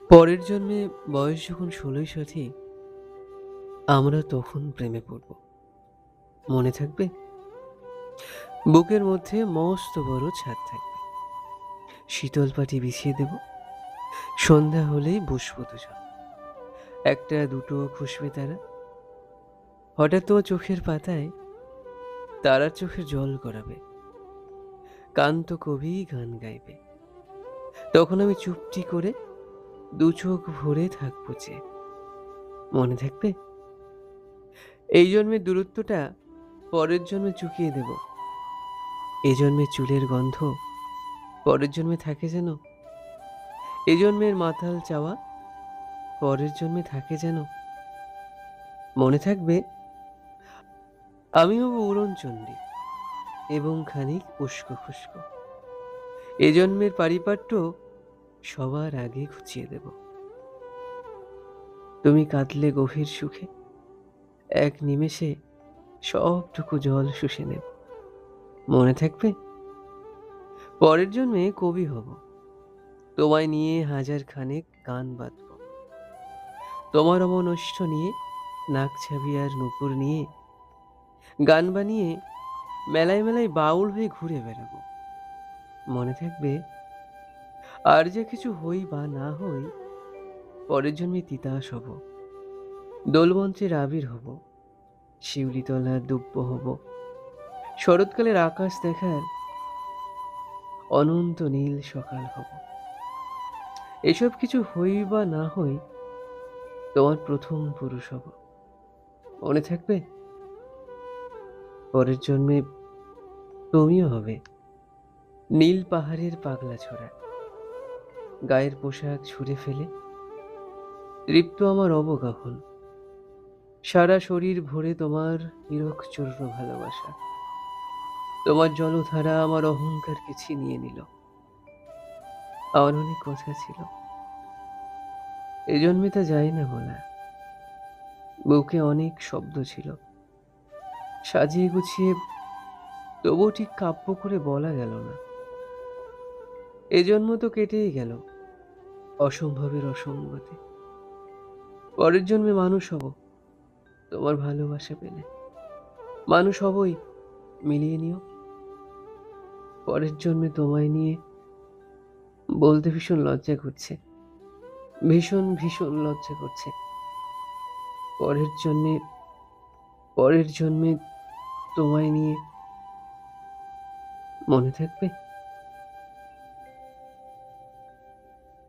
পরের জন্মে বয়স যখন ১৬ই সঠিক, আমরা তখন প্রেমে পড়ব। মনে থাকবে? বুকের মধ্যে মস্ত বড় ছাদ থাকবে। শীতল পাটি বিছিয়ে দেব। সন্ধ্যা হলেই বসবো দুজন। একটা দুটো খসবে তারা। হঠাৎ তোমার চোখের পাতায় তারার চোখের জল গড়াবে। কান্ত কবি গান গাইবে। তখন আমি চুপটি করে দু চোখ ভরে থাকবো যে। মনে থাকবে? এই জন্মের দূরত্বটা পরের জন্মে চুকিয়ে দেব। এ জন্মের চুলের গন্ধ পরের জন্মে থাকে যেন। এ জন্মের মাতাল চাওয়া পরের জন্মে থাকে যেন। মনে থাকবে? আমি হব উড়নচণ্ডী এবং খানিক উস্কো খুস্কো। এ জন্মের পারিপাট্য সবার আগে ঘুচিয়ে দেব। তুমি কাঁদলে গভীর সুখে এক নিমেষে সবটুকু জল শুষে নেব। মনে থাকবে? পরের জন্মে কবি হব। তোমায় নিয়ে হাজার খানেক গান বাঁধব। তোমার অমন নিয়ে নাক ছাবি আর নুপুর নিয়ে গান বানিয়ে মেলায় মেলায় বাউল হয়ে ঘুরে বেড়াবো। মনে থাকবে? আর যা কিছু হই বা না হই, পরের জন্মে তিতাস হব। দোলমঞ্চের আবির হব। শিউলিতলার দুব্য হব। শরৎকালের আকাশ দেখার অনন্ত নীল সকাল হব। এসব কিছু হই বা না হই, তোমার প্রথম পুরুষ হব। মনে থাকবে? পরের জন্মে তুমিও হবে নীল পাহাড়ের পাগলা ছোড়া। গায়ের পোশাক ছুঁড়ে ফেলে তৃপ্ত আমার অবগাহন। সারা শরীর ভরে তোমার নিরক্ষচূর্ণ ভালোবাসা। তোমার জলধারা আমার অহংকারকে ছিনিয়ে নিল। আমার অনেক কথা ছিল, এ জন্মে তা যায় না বলা। বুকে অনেক শব্দ ছিল, সাজিয়ে গুছিয়ে তবুও ঠিক কাব্য করে বলা গেল না। এ জন্ম তো কেটেই গেল অসম্ভবের অসঙ্গতে। পরের জন্মে মানুষ হব তোমার ভালোবাসা পেলে। মানুষ হবই, মিলিয়ে নিও। পরের জন্মে তোমায় নিয়ে বলতে ভীষণ লজ্জা করছে। ভীষণ ভীষণ লজ্জা করছে। পরের জন্মে পরের জন্মে তোমায় নিয়ে। মনে থাকবে?